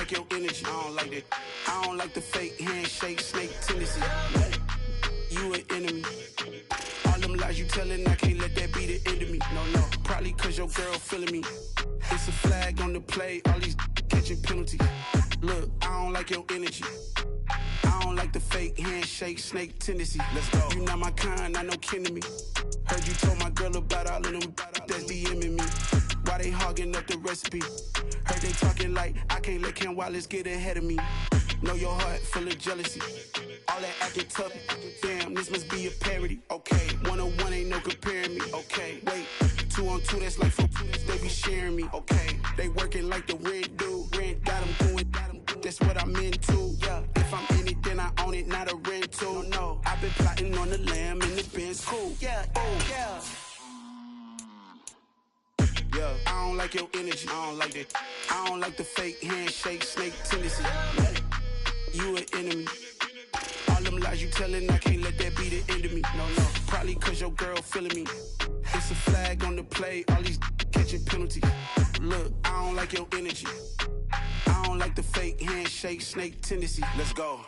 like your energy. I don't like that. I don't like the fake handshake, snake tendency. You an enemy. All them lies you telling, I can't let that be the end of me. No, probably cause your girl feeling me. It's a flag on the play, all these catching penalties. Look, I don't like your energy. I don't like the fake handshake, snake tendency. Let's go. You not my kind, I know kin to me. Heard you told my girl about all of them that's DMing me. Why they hogging up the recipe? Heard they talking like I can't let Ken Wallace get ahead of me. Know your heart full of jealousy. All that acting tough, damn, this must be a parody. Okay, 1-on-1 ain't no comparing me. Okay, wait, 2-on-2, that's like 4, they be sharing me. Okay, they working like the rent dude. Rent got them going, that's what I'm into. Yeah, if I'm in it, then I own it, not a rental. No, I've been plotting on the lamb and the Benz cool. Yeah, oh, yeah. Yeah, I don't like your energy. I don't like that. I don't like the fake handshake, snake tendency. You an enemy. All them lies you telling, I can't let that be the end of me. No, probably cause your girl feeling me. It's a flag on the play, all these catching penalties. Look, I don't like your energy. I don't like the fake handshake, snake tendency. Let's go.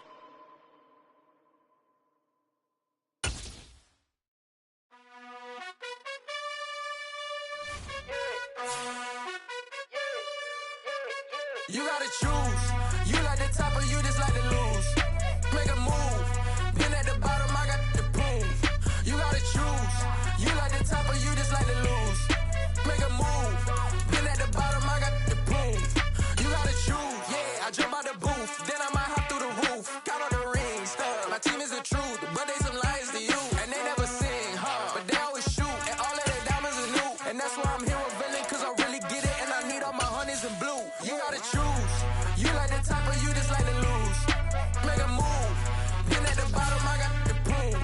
You gotta choose. You like the top or you just like to lose. Make a move. Been at the bottom, I got the proof. You gotta choose. You like the top or you just like to lose. Make a move. Been at the bottom, I got the proof. You gotta choose. Yeah, I jump out the booth. Then I might hop through the roof. Count on the rings. My team is the truth, but they some liars to you. And they never sing, but they always shoot. And all of their diamonds is new. And that's why I'm here with villain, cause I really get it. And I need all my honeys in blue. You gotta choose. You like the top or you just like to lose. Make a move. Been at the bottom, I got the proof.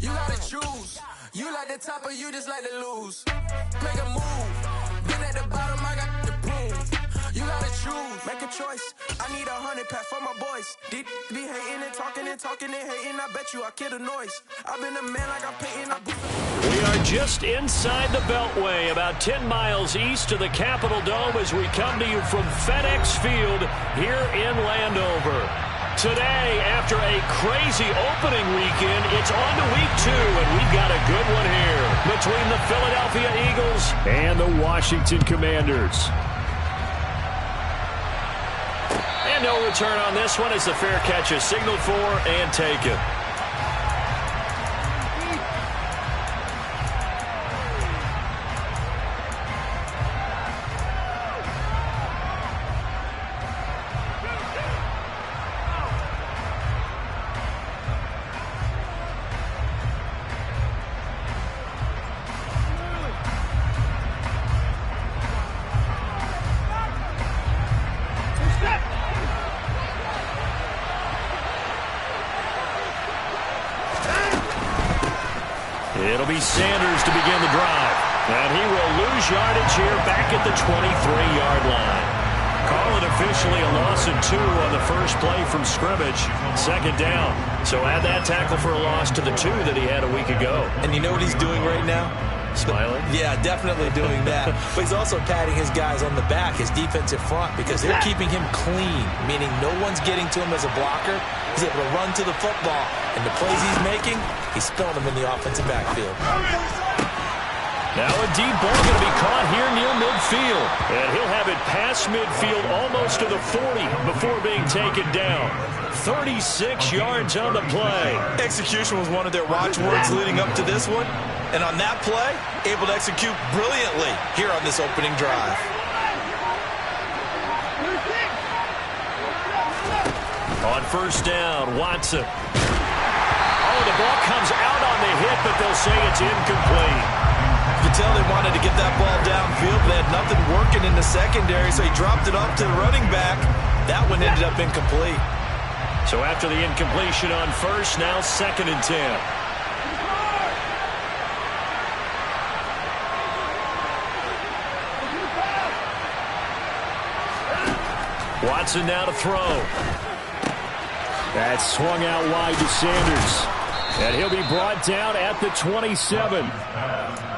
You gotta choose. You like the top or you just like to lose. Make a move. Been at the bottom, I got the proof. You gotta choose. Make a choice. I need 100 pack for my boys. Be hating and talking and hating. I bet you I kill the noise. I've been a man like I'm painting. We are just inside the Beltway, about 10 miles east of the Capitol Dome as we come to you from FedEx Field here in Landover. Today, after a crazy opening weekend, it's on to week 2, and we've got a good one here between the Philadelphia Eagles and the Washington Commanders. And no return on this one as the fair catch is signaled for and taken. It'll be Sanders to begin the drive. And he will lose yardage here back at the 23-yard line. Call it officially a loss of 2 on the first play from scrimmage. Second down. So add that tackle for a loss to the 2 that he had a week ago. And you know what he's doing right now? Smiling? Yeah, definitely doing that. But he's also patting his guys on the back, his defensive front, because they're keeping him clean, meaning no one's getting to him as a blocker. He's able to run to the football. And the plays he's making, he's spelling them in the offensive backfield. Now a deep ball going to be caught here near midfield. And he'll have it past midfield almost to the 40 before being taken down. 36 yards on the play. Execution was one of their watchwords leading up to this one. And on that play, able to execute brilliantly here on this opening drive. On first down, Watson. Oh, the ball comes out on the hit, but they'll say it's incomplete. You can tell they wanted to get that ball downfield, but they had nothing working in the secondary, so he dropped it off to the running back. That one ended up incomplete. So after the incompletion on first, now 2nd and 10. Watson now to throw. That's swung out wide to Sanders. And he'll be brought down at the 27.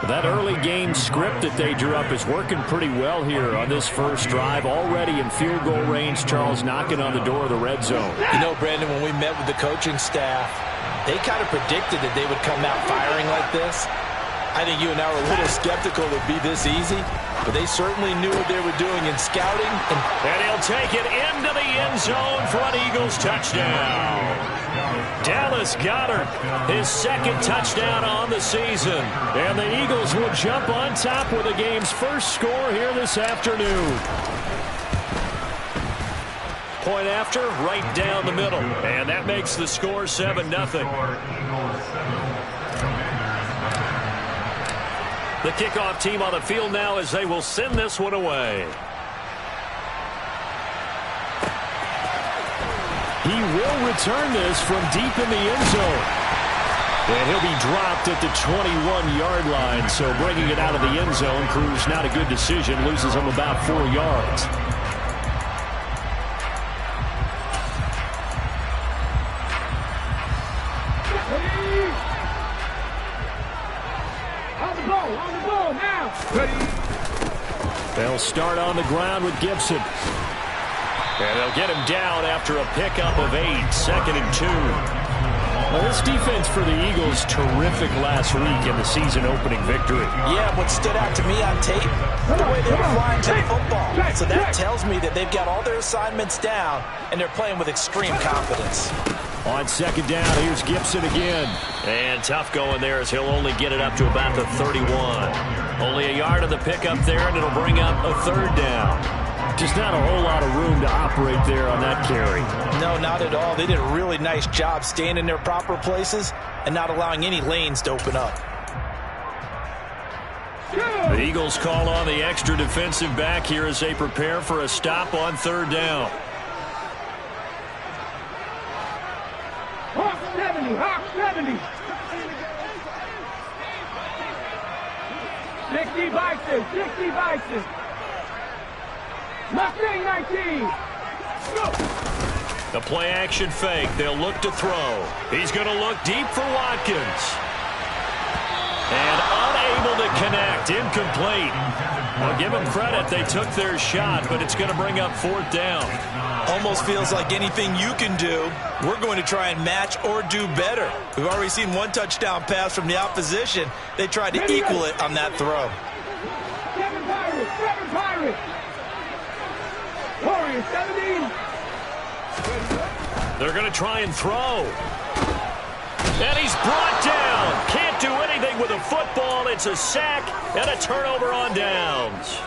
That early game script that they drew up is working pretty well here on this first drive. Already in field goal range, Charles knocking on the door of the red zone. You know, Brandon, when we met with the coaching staff, they kind of predicted that they would come out firing like this. I think you and I were a little skeptical it would be this easy, but they certainly knew what they were doing in scouting. And he'll take it into the end zone for an Eagles touchdown. Dallas Goedert, his second touchdown on the season. And the Eagles will jump on top with the game's first score here this afternoon. Point after, right down the middle. And that makes the score 7-0. The kickoff team on the field now as they will send this one away. He will return this from deep in the end zone. And he'll be dropped at the 21-yard line. So bringing it out of the end zone proves not a good decision. Loses him about 4 yards. On the ball now. They'll start on the ground with Gibson. And they'll get him down after a pickup of 8, 2nd and 2. Well, this defense for the Eagles, terrific last week in the season-opening victory. Yeah, what stood out to me on tape, the way they were flying to the football. So that tells me that they've got all their assignments down, and they're playing with extreme confidence. On 2nd down, here's Gibson again. And tough going there as he'll only get it up to about the 31. Only a yard of the pickup there, and it'll bring up a 3rd down. Just not a whole lot of room to operate there on that carry. No, not at all. They did a really nice job staying in their proper places and not allowing any lanes to open up. The Eagles call on the extra defensive back here as they prepare for a stop on 3rd down. Hawk 70, Hawk 70. 60 Bison, 60 Bison. Mustang 19. Go. The play action fake. They'll look to throw. He's going to look deep for Watkins. And unable to connect. Incomplete. Well, give them credit. They took their shot, but it's going to bring up 4th down. Almost feels like anything you can do, we're going to try and match or do better. We've already seen one touchdown pass from the opposition. They tried to equal it on that throw. 7 Pirates, 7 Pirates. Warriors 17. They're going to try and throw. And he's brought down. Can't do anything with a football. It's a sack and a turnover on downs.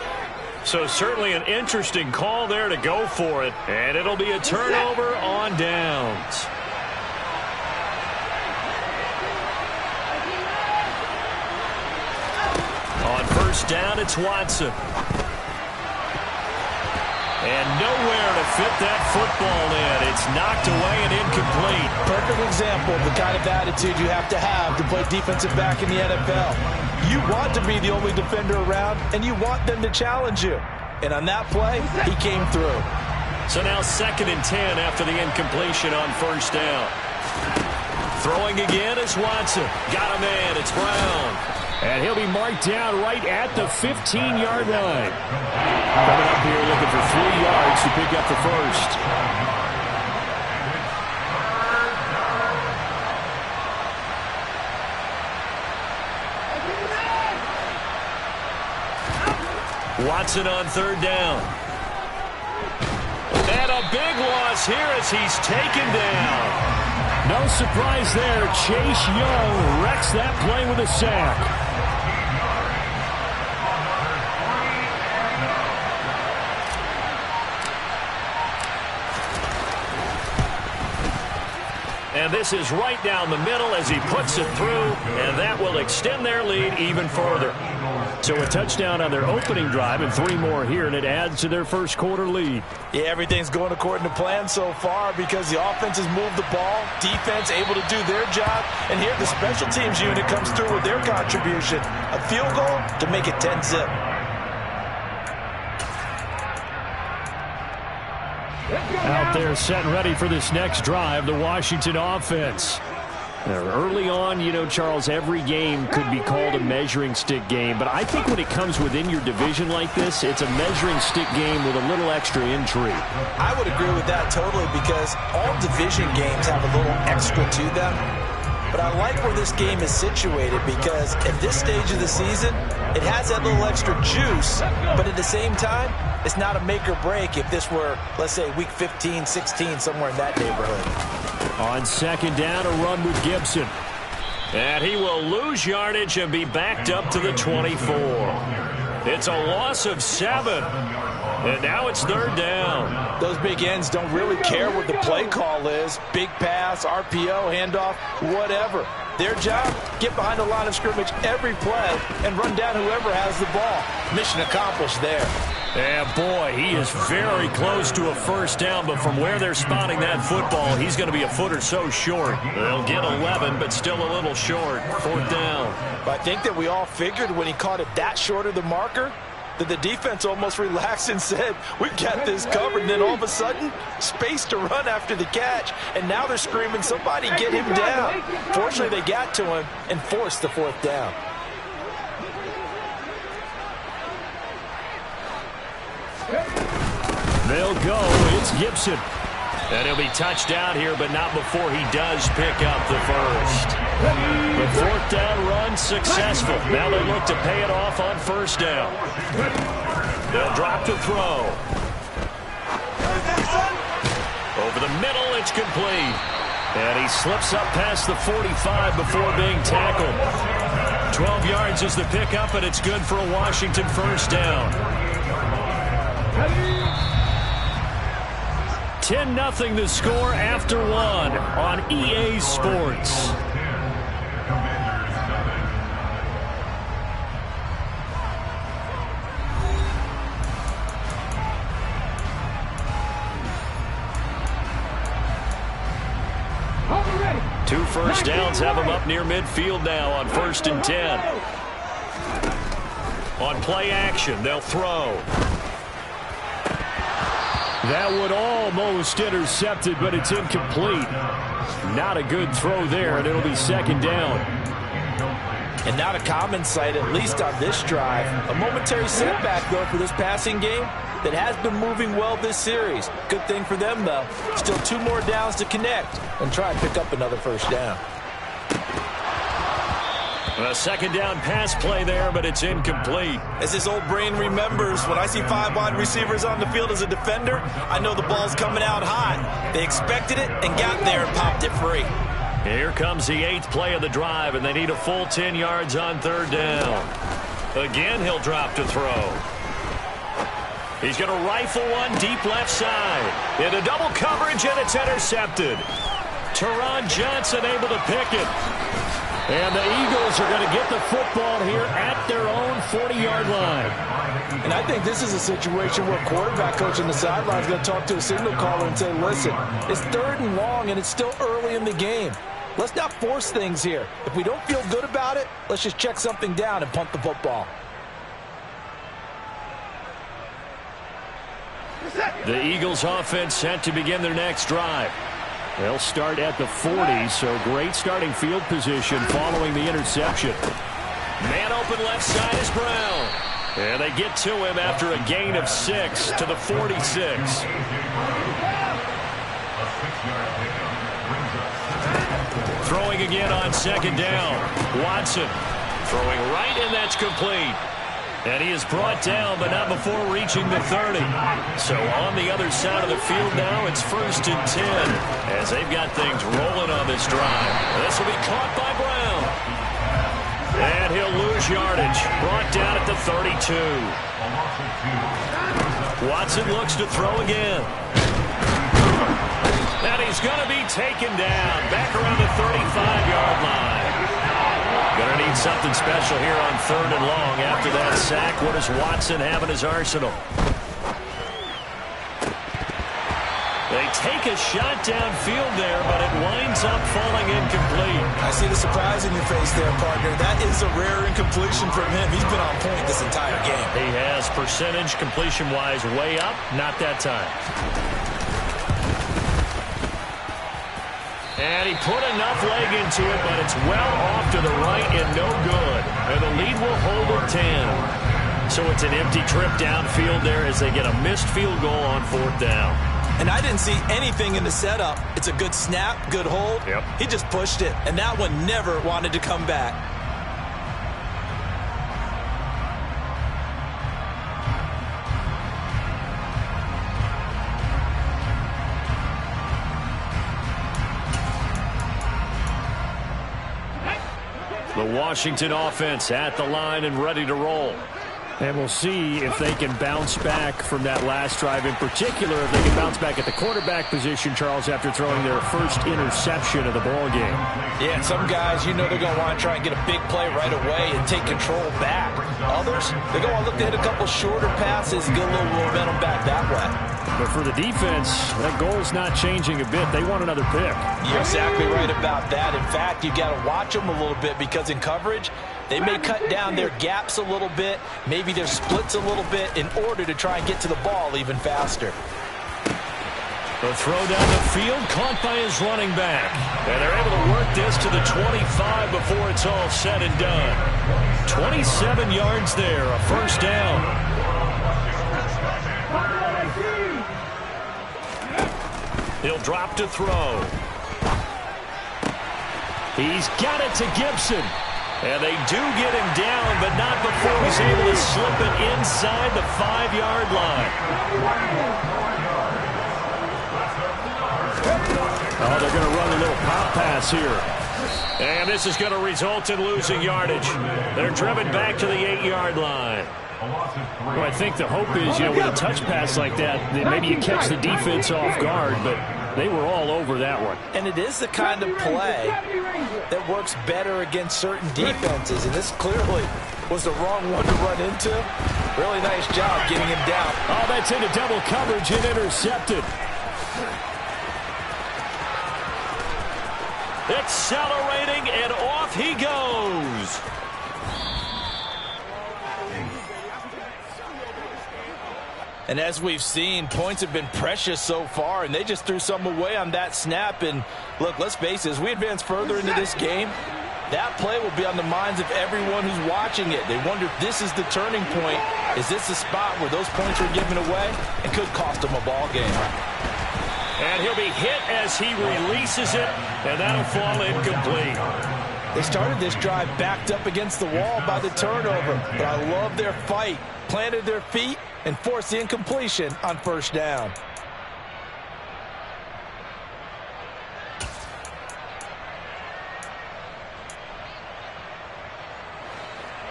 So certainly an interesting call there to go for it. And it'll be a turnover on downs. On 1st down, it's Watson. And nowhere to fit that football in. It's knocked away and incomplete. Perfect example of the kind of attitude you have to play defensive back in the NFL. You want to be the only defender around, and you want them to challenge you. And on that play, he came through. So now 2nd and 10 after the incompletion on 1st down. Throwing again is Watson. Got a man. It's Brown. And he'll be marked down right at the 15-yard line. Coming up here looking for 3 yards to pick up the 1st. Watson on 3rd down. And a big loss here as he's taken down. No surprise there. Chase Young wrecks that play with a sack. And this is right down the middle as he puts it through, and that will extend their lead even further. So a touchdown on their opening drive and 3 more here, and it adds to their first quarter lead. Yeah, everything's going according to plan so far because the offense has moved the ball, defense able to do their job, and here the special teams unit comes through with their contribution. A field goal to make it 10-zip. Out there set and ready for this next drive, the Washington offense. Early on, you know, Charles, every game could be called a measuring stick game. But I think when it comes within your division like this, it's a measuring stick game with a little extra intrigue. I would agree with that totally because all division games have a little extra to them. But I like where this game is situated because at this stage of the season, it has that little extra juice. But at the same time, it's not a make or break if this were, let's say, week 15, 16, somewhere in that neighborhood. On second down, a run with Gibson. And he will lose yardage and be backed up to the 24. It's a loss of 7. And now it's third down. Those big ends don't really care what the play call is. Big pass, RPO, handoff, whatever. Their job, get behind the line of scrimmage every play and run down whoever has the ball. Mission accomplished there. And boy, he is very close to a first down, but from where they're spotting that football, he's going to be a foot or so short. They'll get 11, but still a little short. Fourth down. But I think that we all figured when he caught it that short of the marker, that the defense almost relaxed and said, we've got this covered. And then all of a sudden, space to run after the catch. And now they're screaming, somebody get him down. Fortunately, they got to him and forced the fourth down. They'll go. It's Gibson. And he'll be touched down here, but not before he does pick up the first. The fourth down run successful. Now they look to pay it off on first down. They'll drop to throw. Over the middle, it's complete. And he slips up past the 45 before being tackled. 12 yards is the pickup, and it's good for a Washington first down. 10-0 the score after 1 on EA Sports. Two first downs have them up near midfield now on 1st and 10. On play action, they'll throw. That would almost intercepted, but it's incomplete. Not a good throw there, and it'll be second down. And not a common sight, at least on this drive. A momentary setback, though, for this passing game that has been moving well this series. Good thing for them, though. Still 2 more downs to connect and try and pick up another first down. A second down pass play there, but it's incomplete. As his old brain remembers, when I see 5 wide receivers on the field as a defender, I know the ball's coming out hot. They expected it and got there and popped it free. Here comes the 8th play of the drive, and they need a full 10 yards on third down. Again, he'll drop to throw. He's going to rifle one deep left side. Into double coverage, and it's intercepted. Teron Johnson able to pick it. And the Eagles are going to get the football here at their own 40-yard line. And I think this is a situation where a quarterback coach on the sideline is going to talk to a signal caller and say, listen, it's 3rd and long, and it's still early in the game. Let's not force things here. If we don't feel good about it, let's just check something down and punt the football. The Eagles offense set to begin their next drive. They'll start at the 40, so great starting field position following the interception. Man open left side is Brown. And they get to him after a gain of 6 to the 46. Throwing again on second down. Watson throwing right, and that's complete. And he is brought down, but not before reaching the 30. So on the other side of the field now, it's 1st and 10 as they've got things rolling on this drive. This will be caught by Brown. And he'll lose yardage. Brought down at the 32. Watson looks to throw again. And he's going to be taken down back around the 35-yard line. Going to need something special here on 3rd and long after that sack. What does Watson have in his arsenal? They take a shot downfield there, but it winds up falling incomplete. I see the surprise in your face there, partner. That is a rare incompletion from him. He's been on point this entire game. He has percentage completion-wise way up, not that time. And he put enough leg into it, but it's well off to the right and no good. And the lead will hold at 10. So it's an empty trip downfield there as they get a missed field goal on 4th down. And I didn't see anything in the setup. It's a good snap, good hold. Yep. He just pushed it, and that one never wanted to come back. The Washington offense at the line and ready to roll. And we'll see if they can bounce back from that last drive, in particular if they can bounce back at the quarterback position, Charles, after throwing their first interception of the ball game. Yeah, and some guys, you know they're going to want to try and get a big play right away and take control back. Others, they're going to look to hit a couple shorter passes and get a little momentum back that way. But for the defense, that goal's not changing a bit. They want another pick. You're exactly right about that. In fact, you got to watch them a little bit because in coverage, they may cut down their gaps a little bit, maybe their splits a little bit in order to try and get to the ball even faster. The throw down the field, caught by his running back. And they're able to work this to the 25 before it's all said and done. 27 yards there, a first down. He'll drop to throw. He's got it to Gibson. And they do get him down, but not before he's able to slip it inside the 5-yard line. Oh, they're going to run a little pop pass here. And this is going to result in losing yardage. They're driven back to the 8-yard line. Well, I think the hope is, with a touch pass like that maybe you catch the defense off guard, but they were all over that one. And it is the kind of play that works better against certain defenses, and this clearly was the wrong one to run into. Really nice job getting him down. Oh, that's into double coverage and intercepted. Accelerating, and off he goes. And as we've seen, points have been precious so far, and they just threw some away on that snap. And look, let's face it, as we advance further into this game, that play will be on the minds of everyone who's watching it. They wonder if this is the turning point. Is this the spot where those points were given away and could cost them a ball game? And he'll be hit as he releases it, and that'll fall incomplete. They started this drive backed up against the wall by the turnover, but I love their fight. Planted their feet and forced the incompletion on first down.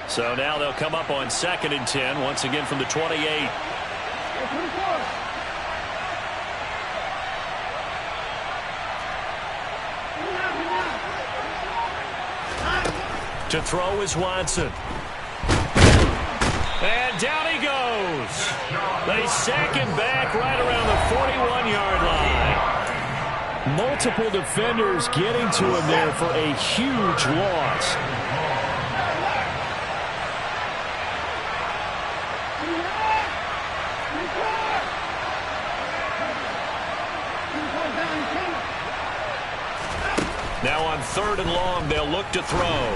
So now they'll come up on 2nd and 10, once again from the 28. To throw is Watson. And down he goes. They sack him back right around the 41-yard line. Multiple defenders getting to him there for a huge loss. Now on 3rd and long, they'll look to throw.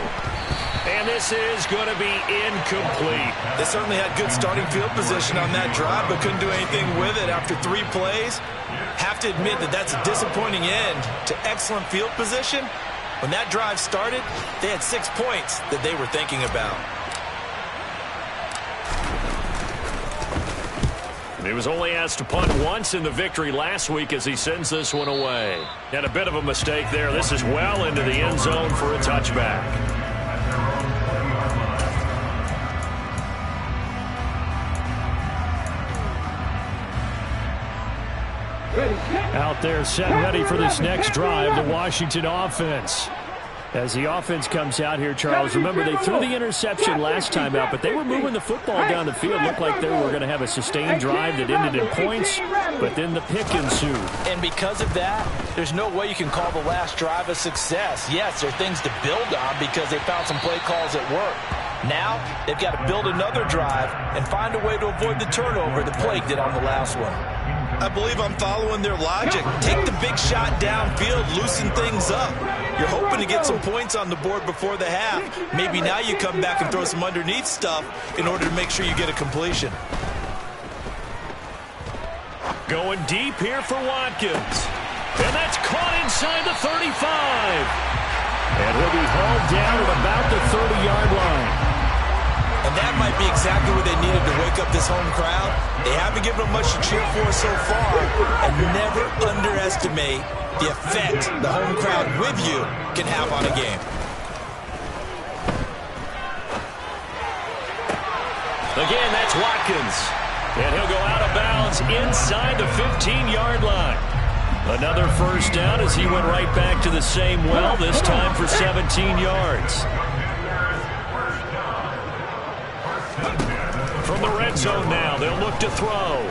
And this is going to be incomplete. They certainly had good starting field position on that drive, but couldn't do anything with it after 3 plays. Have to admit that that's a disappointing end to excellent field position. When that drive started, they had 6 points that they were thinking about. He was only asked to punt once in the victory last week as he sends this one away. And a bit of a mistake there. This is well into the end zone for a touchback. Out there set ready for this next drive, the Washington offense. As the offense comes out here, Charles, remember they threw the interception last time out, but they were moving the football down the field. Looked like they were going to have a sustained drive that ended in points, but then the pick ensued. And because of that, there's no way you can call the last drive a success. Yes, there are things to build on because they found some play calls that work. Now, they've got to build another drive and find a way to avoid the turnover that plagued it on the last one. I believe I'm following their logic. Take the big shot downfield, loosen things up. You're hoping to get some points on the board before the half. Maybe now you come back and throw some underneath stuff in order to make sure you get a completion. Going deep here for Watkins. And that's caught inside the 35. And he'll be hauled down at about the 30-yard line. And that might be exactly what they needed to wake up this home crowd. They haven't given them much to cheer for so far. And never underestimate the effect the home crowd with you can have on a game. Again, that's Watkins. And he'll go out of bounds inside the 15-yard line. Another first down as he went right back to the same well, this time for 17 yards. From the red zone now, they'll look to throw.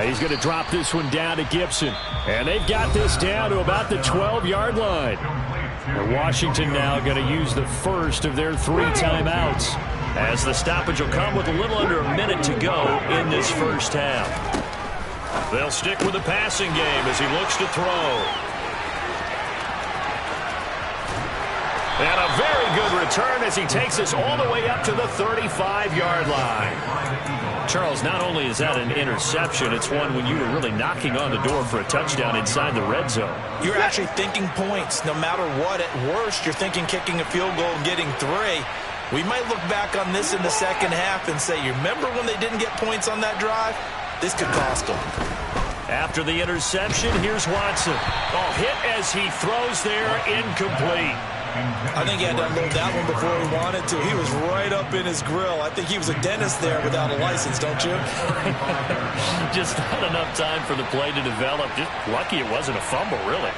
He's going to drop this one down to Gibson. And they've got this down to about the 12-yard line. And Washington now going to use the first of their 3 timeouts, as the stoppage will come with a little under a minute to go in this first half. They'll stick with the passing game as he looks to throw. And a very good return as he takes us all the way up to the 35-yard line. Charles, not only is that an interception, it's one when you were really knocking on the door for a touchdown inside the red zone. You're actually thinking points. No matter what, at worst, you're thinking kicking a field goal and getting 3. We might look back on this in the second half and say, you remember when they didn't get points on that drive? This could cost them. After the interception, here's Watson. Oh, hit as he throws there, incomplete. I think he had to unload that one before he wanted to. He was right up in his grill. I think he was a dentist there without a license, don't you? Just not enough time for the play to develop. Just lucky it wasn't a fumble, really.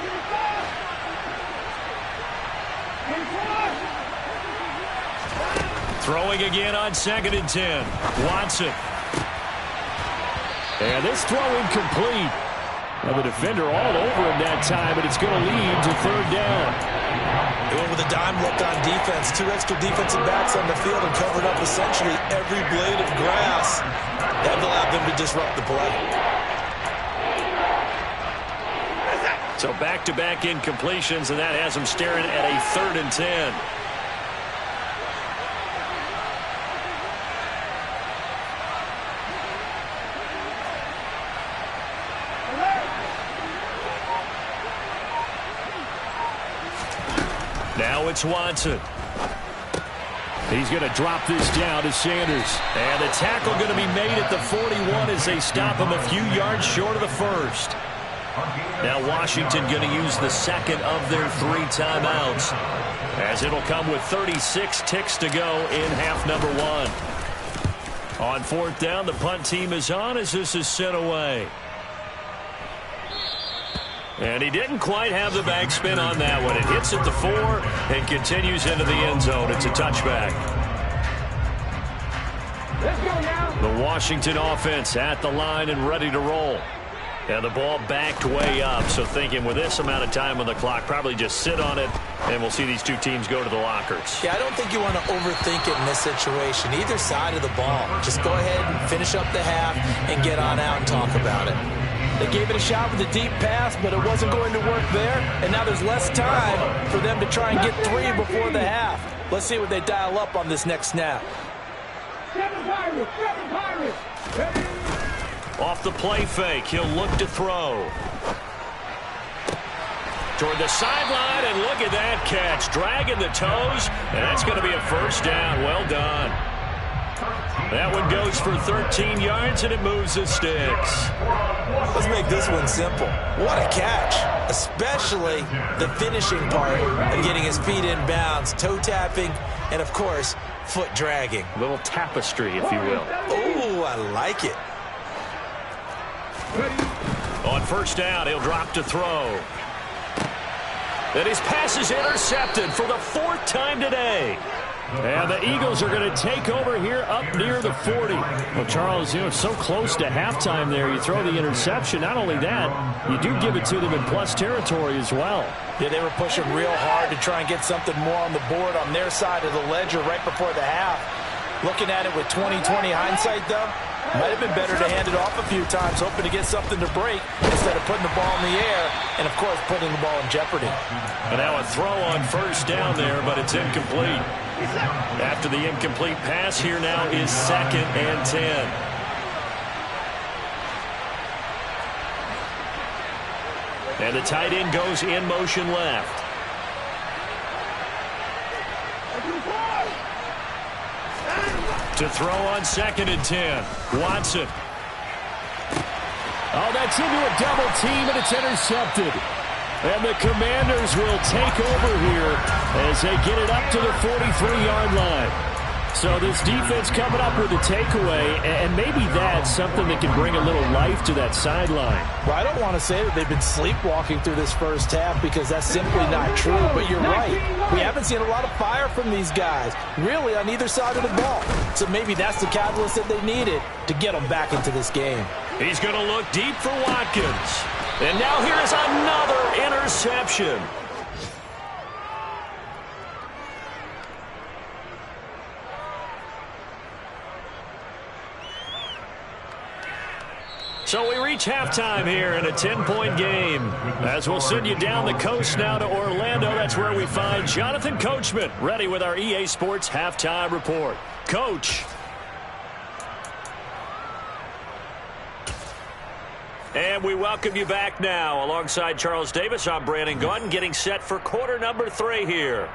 Throwing again on 2nd and 10. Watson. And this throw incomplete. Well, the defender all over him that time, but it's going to lead to 3rd down. They went with a dime look on defense. 2 extra defensive backs on the field and covered up essentially every blade of grass. That allowed them to disrupt the play. So back-to-back incompletions, and that has them staring at a 3rd and 10. Now it's Watson. He's going to drop this down to Sanders. And the tackle going to be made at the 41 as they stop him a few yards short of the first. Now Washington going to use the second of their 3 timeouts, as it'll come with 36 ticks to go in half number 1. On 4th down, the punt team is on as this is sent away. And he didn't quite have the backspin on that one. It hits at the 4 and continues into the end zone. It's a touchback. Let's go now. The Washington offense at the line and ready to roll. And the ball backed way up. So thinking with this amount of time on the clock, probably just sit on it, and we'll see these 2 teams go to the lockers. Yeah, I don't think you want to overthink it in this situation. Either side of the ball. Just go ahead and finish up the half and get on out and talk about it. They gave it a shot with a deep pass, but it wasn't going to work there. And now there's less time for them to try and get 3 before the half. Let's see what they dial up on this next snap. 7 Pirates, 7 Pirates. Ready? Off the play fake, he'll look to throw. Toward the sideline, and look at that catch. Dragging the toes, and that's going to be a first down. Well done. That one goes for 13 yards, and it moves the sticks. Let's make this one simple. What a catch, especially the finishing part of getting his feet in bounds, toe tapping, and, of course, foot dragging. A little tapestry, if you will. Oh, I like it. On first down, he'll drop to throw. And his pass is intercepted for the 4th time today. And the Eagles are going to take over here up near the 40. Well, Charles, it's so close to halftime there. You throw the interception. Not only that, you do give it to them in plus territory as well. Yeah, they were pushing real hard to try and get something more on the board on their side of the ledger right before the half. Looking at it with 20/20 hindsight, though, Might have been better to hand it off a few times, hoping to get something to break instead of putting the ball in the air and, of course, putting the ball in jeopardy. And now a throw on first down there, but it's incomplete. After the incomplete pass, here now is 2nd and 10. And the tight end goes in motion left. To throw on 2nd and 10. Watson. Oh, that's into a double team, and it's intercepted. And the Commanders will take over here as they get it up to the 43-yard line. So this defense coming up with a takeaway, and maybe that's something that can bring a little life to that sideline. Well, I don't want to say that they've been sleepwalking through this first half because that's simply not true, but you're right. We haven't seen a lot of fire from these guys, really, on either side of the ball. So maybe that's the catalyst that they needed to get them back into this game. He's going to look deep for Watkins. And now here's another interception. So we reach halftime here in a 10-point game. As we'll send you down the coast now to Orlando, that's where we find Jonathan Coachman ready with our EA Sports Halftime Report. Coach. And we welcome you back now. Alongside Charles Davis, I'm Brandon Gaudin, getting set for quarter number 3 here.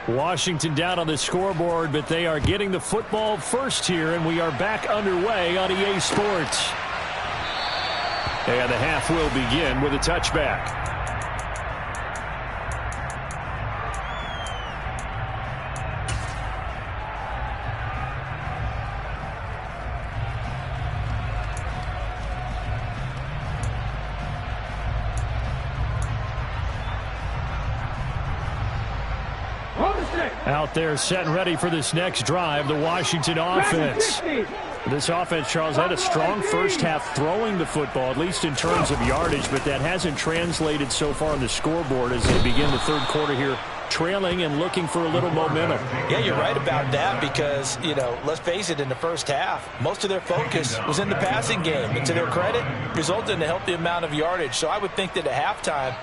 Washington down on the scoreboard, but they are getting the football first here, and we are back underway on EA Sports. And the half will begin with a touchback. Out there set and ready for this next drive, the Washington offense. This offense, Charles, had a strong first half throwing the football, at least in terms of yardage, but that hasn't translated so far on the scoreboard as they begin the third quarter here, trailing and looking for a little momentum. Yeah, you're right about that because, you know, let's face it, in the first half, most of their focus was in the passing game. And to their credit, resulted in a healthy amount of yardage. So I would think that at halftime,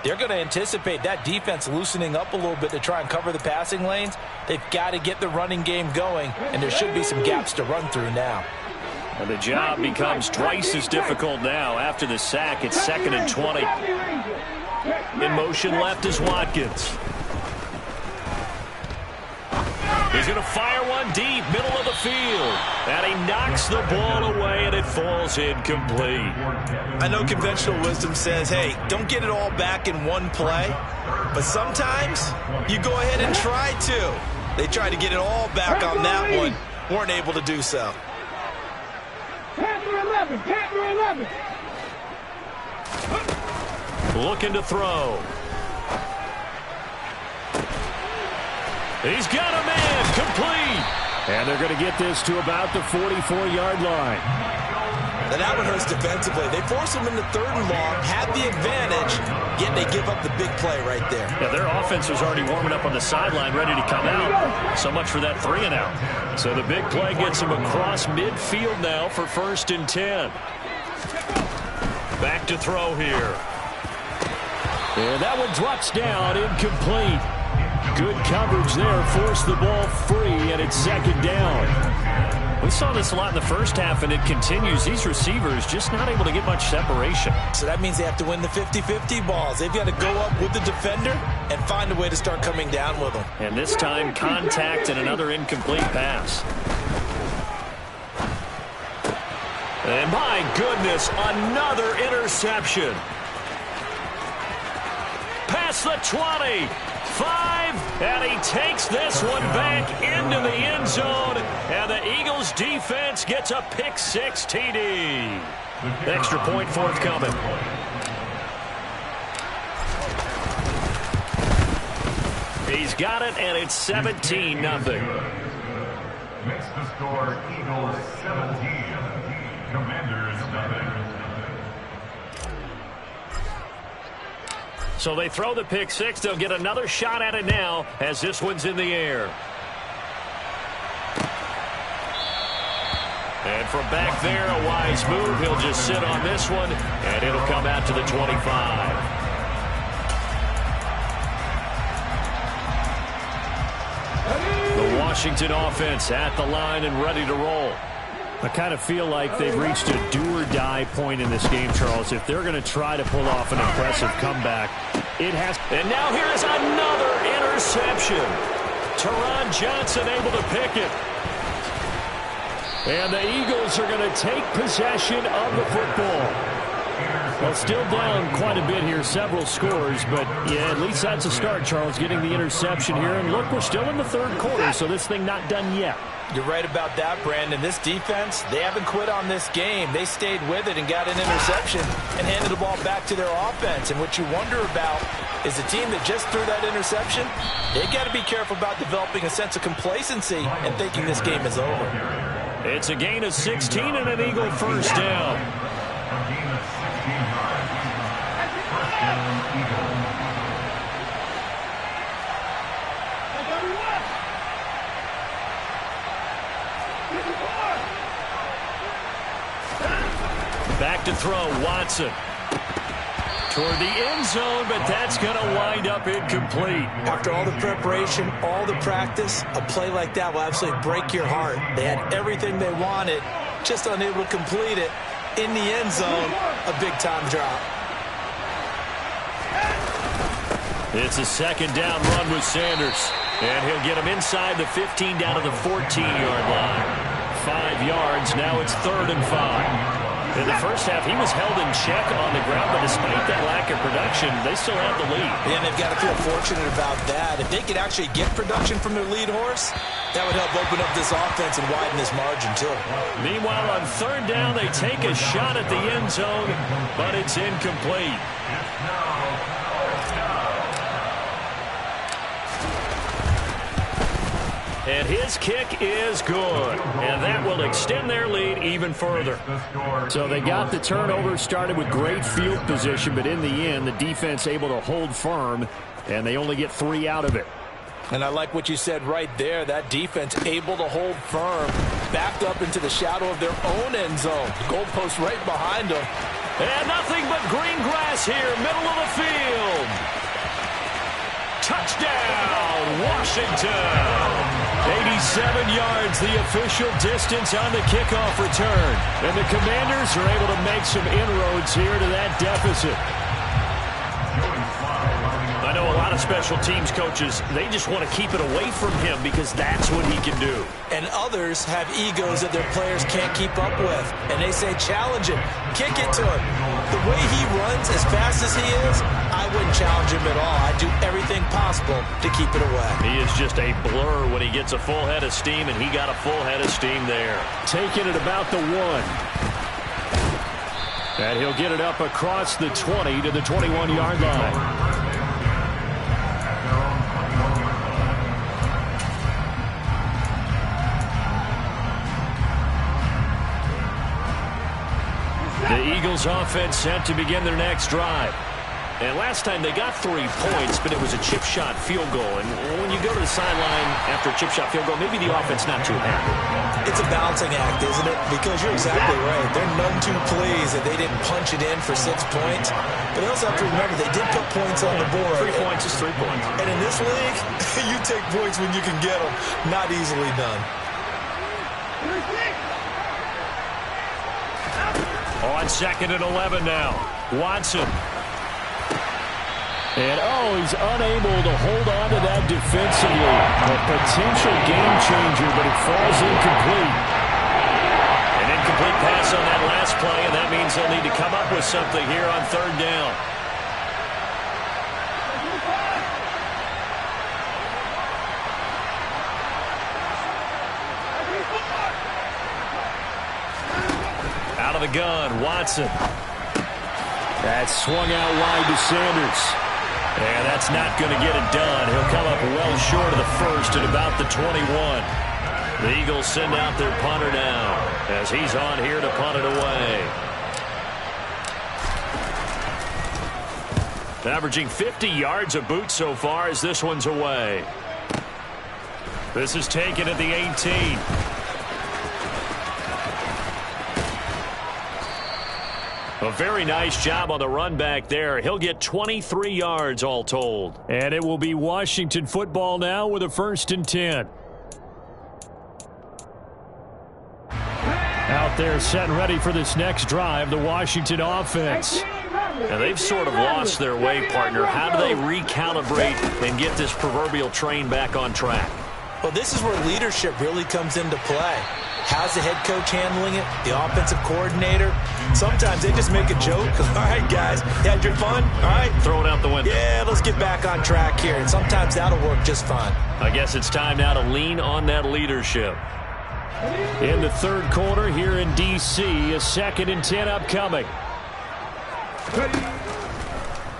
they're going to anticipate that defense loosening up a little bit to try and cover the passing lanes. They've got to get the running game going, and there should be some gaps to run through now. And the job becomes twice as difficult now. After the sack, it's 2nd and 20. In motion left is Watkins. He's going to fire one deep, middle of the field. And he knocks the ball away, and it falls incomplete. I know conventional wisdom says, hey, don't get it all back in one play. But sometimes you go ahead and try to. They tried to get it all back on that one. Weren't able to do so. Panther 11, Panther 11. Looking to throw. He's got a man, complete. And they're going to get this to about the 44-yard line. And that one hurts defensively. They force him into 3rd and long, had the advantage, yet they give up the big play right there. Yeah, their offense was already warming up on the sideline, ready to come out. So much for that 3 and out. So the big play gets him across midfield now for 1st and 10. Back to throw here. And that one drops down, incomplete. Good coverage there, forced the ball free, and it's 2nd down. We saw this a lot in the first half, and it continues. These receivers just not able to get much separation. So that means they have to win the 50-50 balls. They've got to go up with the defender and find a way to start coming down with them. And this time, contact and another incomplete pass. And my goodness, another interception. Past the 20. 5, and he takes this one back into the end zone, and the Eagles defense gets a pick-6 TD. Extra point forthcoming. He's He's got it, and it's 17-0. Makes the score Eagles 17, Commanders nothing. So they throw the pick six. They'll get another shot at it now as this one's in the air. And from back there, a wise move. He'll just sit on this one, and it'll come out to the 25. The Washington offense at the line and ready to roll. I kind of feel like they've reached a do-or-die point in this game, Charles. If they're going to try to pull off an impressive comeback, it has. And now here's another interception. Teron Johnson able to pick it. And the Eagles are going to take possession of the football. Well, still down quite a bit here, several scores, but yeah, at least that's a start, Charles, getting the interception here. And look, we're still in the third quarter, so this thing not done yet. You're right about that, Brandon. This defense, they haven't quit on this game. They stayed with it and got an interception and handed the ball back to their offense. And what you wonder about is the team that just threw that interception, they got to be careful about developing a sense of complacency and thinking this game is over. It's a gain of 16 and an Eagle first down. Back to throw, Watson. Toward the end zone, but that's going to wind up incomplete. After all the preparation, all the practice, a play like that will absolutely break your heart. They had everything they wanted, just unable to complete it. In the end zone, a big-time drop. It's a second down run with Sanders. And he'll get him inside the 15 down to the 14-yard line. 5 yards, now it's 3rd and 5. In the first half, he was held in check on the ground, but despite that lack of production, they still have the lead. Yeah, and they've got to feel fortunate about that. If they could actually get production from their lead horse, that would help open up this offense and widen this margin, too. Meanwhile, on 3rd down, they take a shot at the end zone, but it's incomplete. And his kick is good. And that will extend their lead even further. So they got the turnover, started with great field position, but in the end, the defense able to hold firm, and they only get 3 out of it. And I like what you said right there. That defense able to hold firm, backed up into the shadow of their own end zone. Goalpost right behind them. And nothing but green grass here, middle of the field. Touchdown, Washington. 87 yards, the official distance on the kickoff return. And the Commanders are able to make some inroads here to that deficit. I know a lot of special teams coaches, they just want to keep it away from him because that's what he can do. And others have egos that their players can't keep up with. And they say, challenge him, kick it to him. The way he runs as fast as he is, I wouldn't challenge him at all. I'd do everything possible to keep it away. He is just a blur when he gets a full head of steam, and he got a full head of steam there. Taking it about the 1. And he'll get it up across the 20 to the 21-yard line. The Eagles offense set to begin their next drive. And last time they got 3 points, but it was a chip shot field goal. And when you go to the sideline after a chip shot field goal, maybe the offense not too happy. It's a balancing act, isn't it? Because you're exactly right. They're none too pleased that they didn't punch it in for 6 points. But they also have to remember they did put points on the board. 3 points is 3 points. And in this league, you take points when you can get them. Not easily done. On 2nd and 11 now. Watson. And, he's unable to hold on to that defensively. A potential game changer, but it falls incomplete. An incomplete pass on that last play, and that means they'll need to come up with something here on 3rd down. Out of the gun, Watson. That swung out wide to Sanders. And that's not going to get it done. He'll come up well short of the first at about the 21. The Eagles send out their punter now as he's on here to punt it away. Averaging 50 yards a boot so far as this one's away. This is taken at the 18. A very nice job on the run back there. He'll get 23 yards all told. And it will be Washington football now with a 1st and 10. Out there set and ready for this next drive, the Washington offense. And they've sort of lost their way, partner. How do they recalibrate and get this proverbial train back on track? Well, this is where leadership really comes into play. How's the head coach handling it? The offensive coordinator? Sometimes they just make a joke. All right, guys, you had your fun? All right. Throw it out the window. Yeah, let's get back on track here. And sometimes that'll work just fine. I guess it's time now to lean on that leadership. In the 3rd quarter here in D.C., a 2nd and 10 upcoming.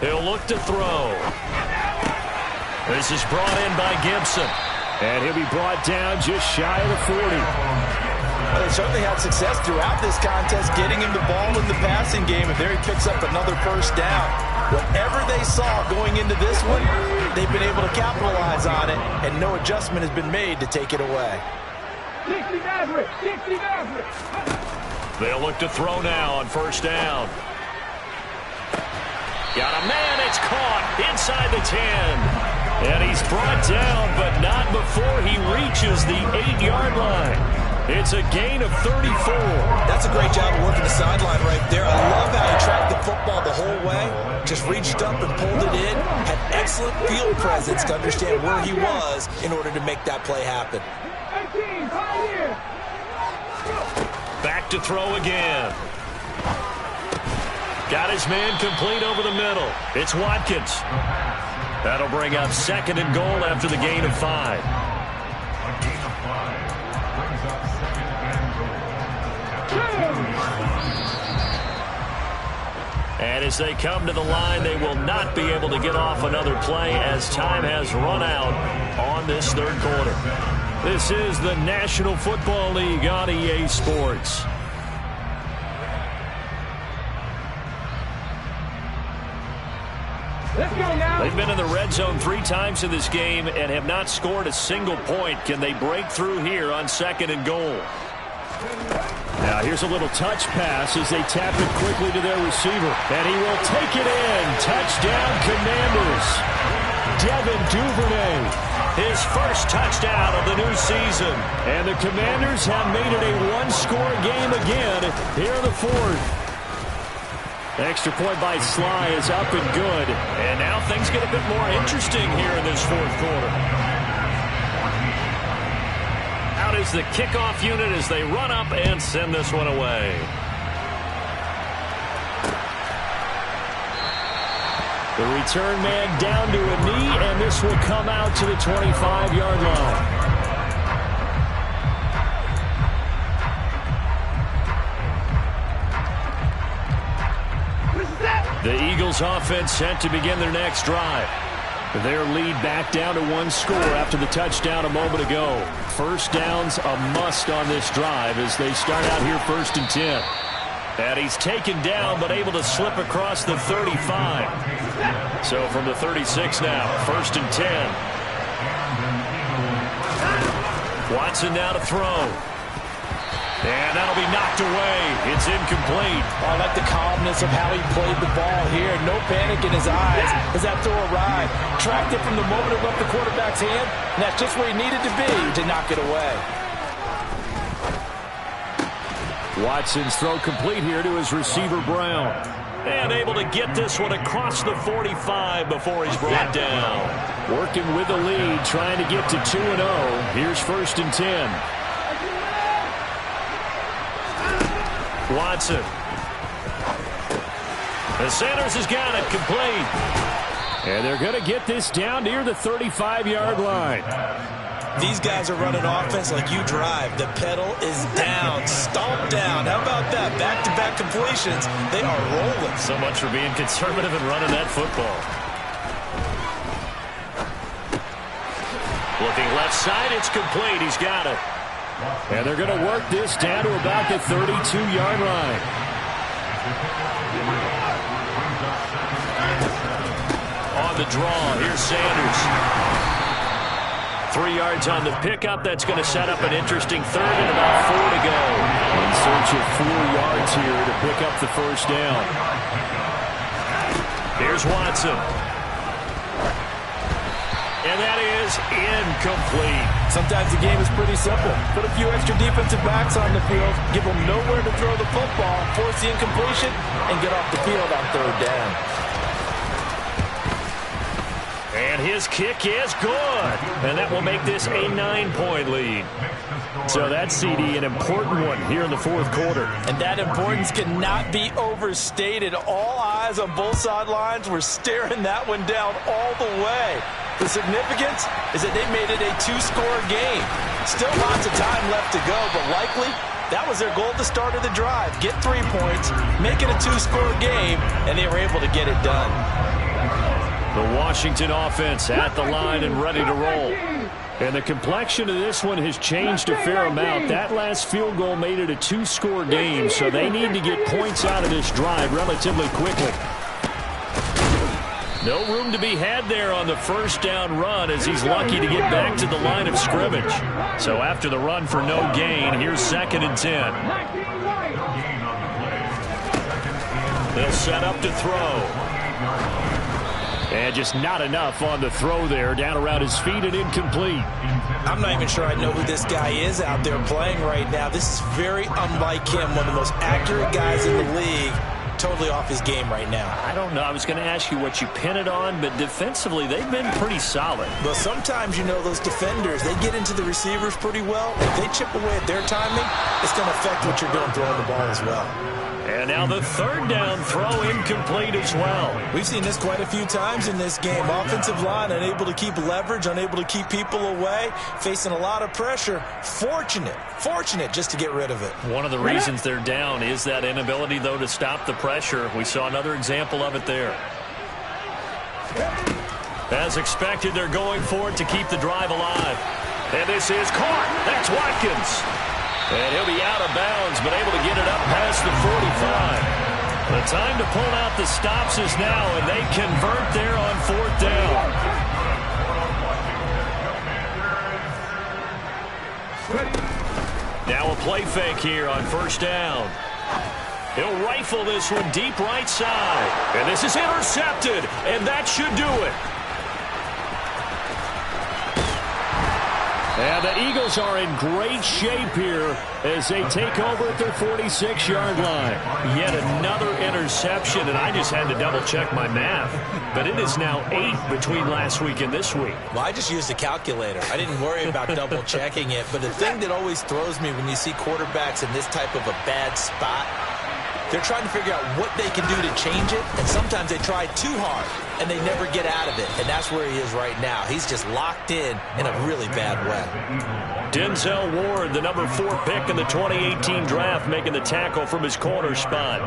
He'll look to throw. This is brought in by Gibson. And he'll be brought down just shy of the 40. Well, they certainly had success throughout this contest getting him the ball in the passing game, and there he picks up another 1st down. Whatever they saw going into this one, they've been able to capitalize on it, and no adjustment has been made to take it away. 60 Maverick! 60 Maverick! They'll look to throw now on 1st down. Got a man, it's caught inside the 10. And he's brought down, but not before he reaches the 8-yard line. It's a gain of 34. That's a great job of working the sideline right there. I love how he tracked the football the whole way. Just reached up and pulled it in. Had excellent field presence to understand where he was in order to make that play happen. Back to throw again. Got his man complete over the middle. It's Watkins. That'll bring up 2nd and goal after the gain of 5. A gain of 5 brings up 2nd and goal. And as they come to the line, they will not be able to get off another play as time has run out on this 3rd quarter. This is the National Football League on EA Sports. Let's go now. They've been in the red zone 3 times in this game and have not scored a single point. Can they break through here on 2nd and goal? Now here's a little touch pass as they tap it quickly to their receiver. And he will take it in. Touchdown, Commanders. Devin Duvernay. His first touchdown of the new season. And the Commanders have made it a 1-score game again here in the 4th. Extra point by Sly is up and good. And now things get a bit more interesting here in this 4th quarter. Out is the kickoff unit as they run up and send this one away. The return man down to a knee, and this will come out to the 25-yard line. The Eagles offense set to begin their next drive. Their lead back down to 1 score after the touchdown a moment ago. 1st down's a must on this drive as they start out here 1st and 10. And he's taken down but able to slip across the 35. So from the 36 now, 1st and 10. Watson now to throw. And that'll be knocked away. It's incomplete. I like the calmness of how he played the ball here. No panic in his eyes as that throw arrived. Tracked it from the moment it left the quarterback's hand, and that's just where he needed to be to knock it away. Watson's throw complete here to his receiver, Brown. And able to get this one across the 45 before he's brought down. Working with the lead, trying to get to 2-0. Here's 1st and 10. Watson. And Sanders has got it complete. And they're going to get this down near the 35-yard line. These guys are running offense like you drive. The pedal is down, stomp down. How about that? Back-to-back completions. They are rolling. So much for being conservative and running that football. left side, it's complete. He's got it. And they're going to work this down to about the 32-yard line. On the draw, here's Sanders. 3 yards on the pickup. That's going to set up an interesting third and about 4 to go. In search of 4 yards here to pick up the first down. Here's Watson. And that is incomplete. Sometimes the game is pretty simple. Put a few extra defensive backs on the field, give them nowhere to throw the football, force the incompletion, and get off the field on third down. And his kick is good. And that will make this a 9-point lead. So that, CD, an important one here in the fourth quarter. And that importance cannot be overstated. All eyes on both sidelines were staring that one down all the way. The significance is that they made it a 2-score game. Still lots of time left to go, but likely that was their goal at the start of the drive. Get 3 points, make it a 2-score game, and they were able to get it done. The Washington offense at the line and ready to roll. And the complexion of this one has changed a fair amount. That last field goal made it a 2-score game, so they need to get points out of this drive relatively quickly. No room to be had there on the first down run as he's lucky to get back to the line of scrimmage. So after the run for no gain, here's 2nd and 10. They'll set up to throw. And just not enough on the throw there. Down around his feet and incomplete. I'm not even sure I know who this guy is out there playing right now. This is very unlike him, one of the most accurate guys in the league. Totally off his game right now. I don't know. I was going to ask you what you pin it on, but defensively, they've been pretty solid. Well, sometimes, you know, those defenders, they get into the receivers pretty well. If they chip away at their timing, it's going to affect what you're doing throwing the ball as well. And now the third down throw incomplete as well. We've seen this quite a few times in this game. Offensive line unable to keep leverage, unable to keep people away, facing a lot of pressure. Fortunate just to get rid of it. One of the reasons they're down is that inability, though, to stop the pressure. We saw another example of it there. As expected, they're going for it to keep the drive alive. And this is caught. That's Watkins. And he'll be out of bounds, but able to get it up past the 45. The time to pull out the stops is now, and they convert there on 4th down. Now a play fake here on 1st down. He'll rifle this one deep right side. And this is intercepted, and that should do it. And the Eagles are in great shape here as they take over at their 46-yard line. Yet another interception, and I just had to double-check my math. But it is now 8 between last week and this week. Well, I just used a calculator. I didn't worry about double-checking it. But the thing that always throws me when you see quarterbacks in this type of a bad spot, they're trying to figure out what they can do to change it, and sometimes they try too hard, and they never get out of it, and that's where he is right now. He's just locked in a really bad way. Denzel Ward, the number 4 pick in the 2018 draft, making the tackle from his corner spot.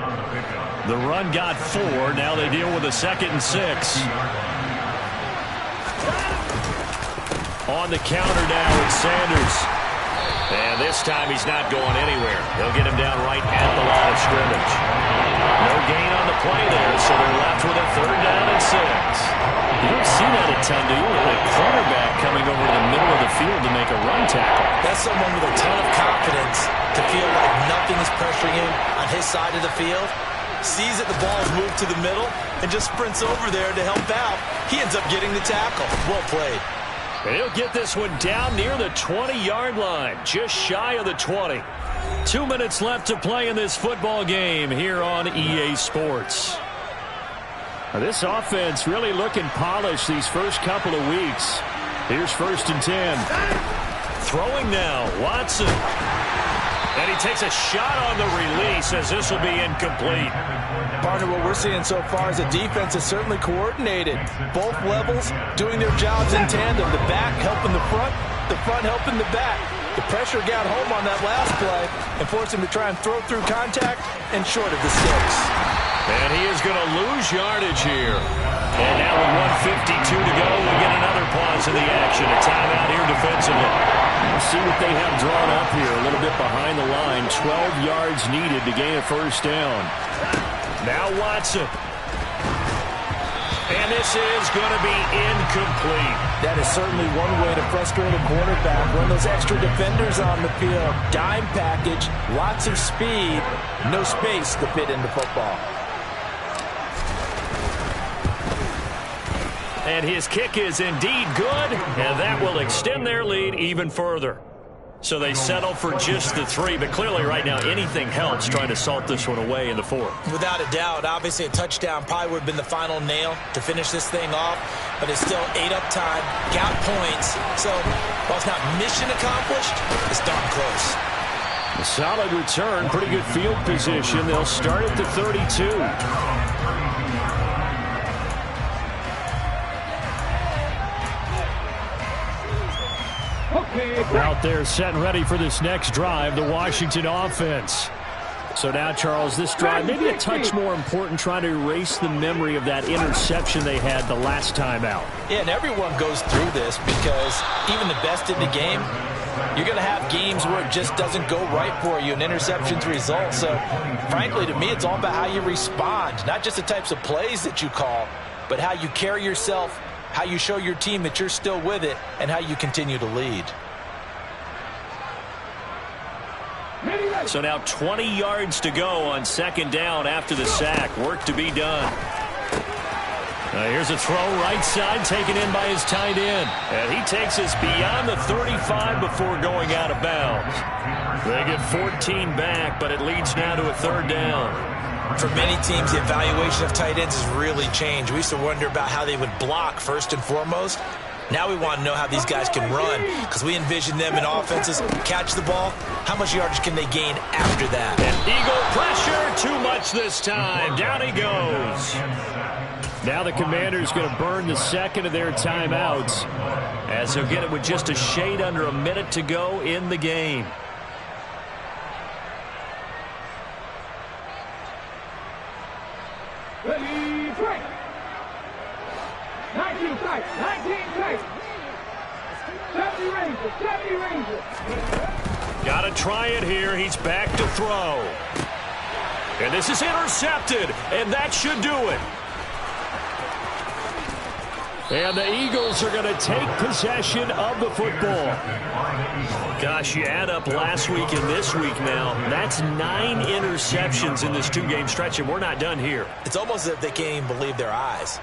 The run got 4. Now they deal with a 2nd and 6. On the counter now, it's Sanders. And this time he's not going anywhere. They'll get him down right at the line of scrimmage. No gain on the play there, so they're left with a 3rd down and 6. You don't see that a ton, do you? A cornerback coming over to the middle of the field to make a run tackle. That's someone with a ton of confidence to feel like nothing is pressuring him on his side of the field. Sees that the ball is moved to the middle and just sprints over there to help out. He ends up getting the tackle. Well played. And he'll get this one down near the 20-yard line, just shy of the 20. 2 minutes left to play in this football game here on EA Sports. Now, this offense really looking polished these first couple of weeks. Here's 1st and 10. Throwing now, Watson. And he takes a shot on the release as this will be incomplete. Partner, what we're seeing so far is the defense is certainly coordinated. Both levels doing their jobs in tandem. The back helping the front helping the back. The pressure got home on that last play and forced him to try and throw through contact and short of the 6. And he is going to lose yardage here. And now with 1:52 to go, we get another pause in the action. A timeout here defensively. We'll see what they have drawn up here. A little bit behind the line. 12 yards needed to gain a first down. Now Watson. And this is going to be incomplete. That is certainly one way to frustrate a quarterback. Run those extra defenders on the field. Dime package, lots of speed, no space to fit into football. And his kick is indeed good, and that will extend their lead even further. So they settle for just the 3, but clearly right now anything helps trying to salt this one away in the 4th. Without a doubt, obviously a touchdown probably would have been the final nail to finish this thing off, but it's still 8 up time, got points. So while it's not mission accomplished, it's darn close. A solid return, pretty good field position. They'll start at the 32. Out there set and ready for this next drive, the Washington offense. So now, Charles, this drive maybe a touch more important, trying to erase the memory of that interception they had the last time out. Yeah, and everyone goes through this because even the best in the game, you're going to have games where it just doesn't go right for you, and interceptions result. So, frankly, to me, it's all about how you respond, not just the types of plays that you call, but how you carry yourself, how you show your team that you're still with it, and how you continue to lead. So now 20 yards to go on second down after the sack. Work to be done. Here's a throw right side taken in by his tight end. And he takes us beyond the 35 before going out of bounds. They get 14 back, but it leads now to a 3rd down. For many teams, the evaluation of tight ends has really changed. We used to wonder about how they would block first and foremost. Now we want to know how these guys can run, because we envision them in offenses catch the ball. How much yardage can they gain after that? And Eagle pressure, too much this time. Down he goes. Now the Commanders going to burn the second of their timeouts, as they'll get it with just a shade under a minute to go in the game. Ready, break. 19 strikes, 19 strikes. 70 Rangers, 70 Rangers. Got to try it here. He's back to throw. And this is intercepted, and that should do it. And the Eagles are going to take possession of the football. Gosh, you add up last week and this week now. That's 9 interceptions in this 2-game stretch, and we're not done here. It's almost as if they can't even believe their eyes.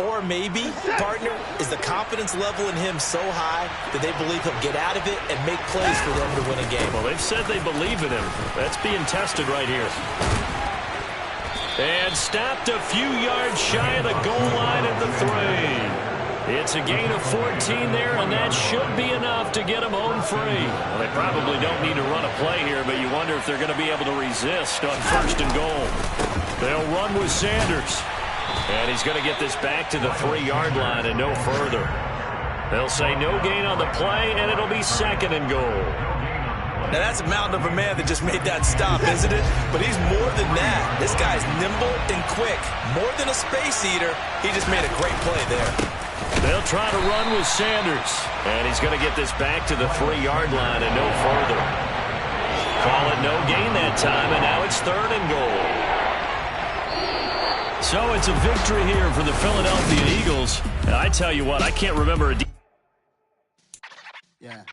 Or maybe, partner, is the confidence level in him so high that they believe he'll get out of it and make plays for them to win a game. Well, they've said they believe in him. That's being tested right here. And stopped a few yards shy of the goal line at the 3. It's a gain of 14 there, and that should be enough to get them home free. Well, they probably don't need to run a play here, but you wonder if they're going to be able to resist on 1st and goal. They'll run with Sanders. And he's going to get this back to the 3-yard line and no further. They'll say no gain on the play, and it'll be 2nd and goal. Now, that's a mountain of a man that just made that stop, isn't it? But he's more than that. This guy's nimble and quick. More than a space eater, he just made a great play there. They'll try to run with Sanders. And he's going to get this back to the 3-yard line and no further. Call it no gain that time, and now it's 3rd and goal. So it's a victory here for the Philadelphia Eagles. And I tell you what, I can't remember a... Yeah.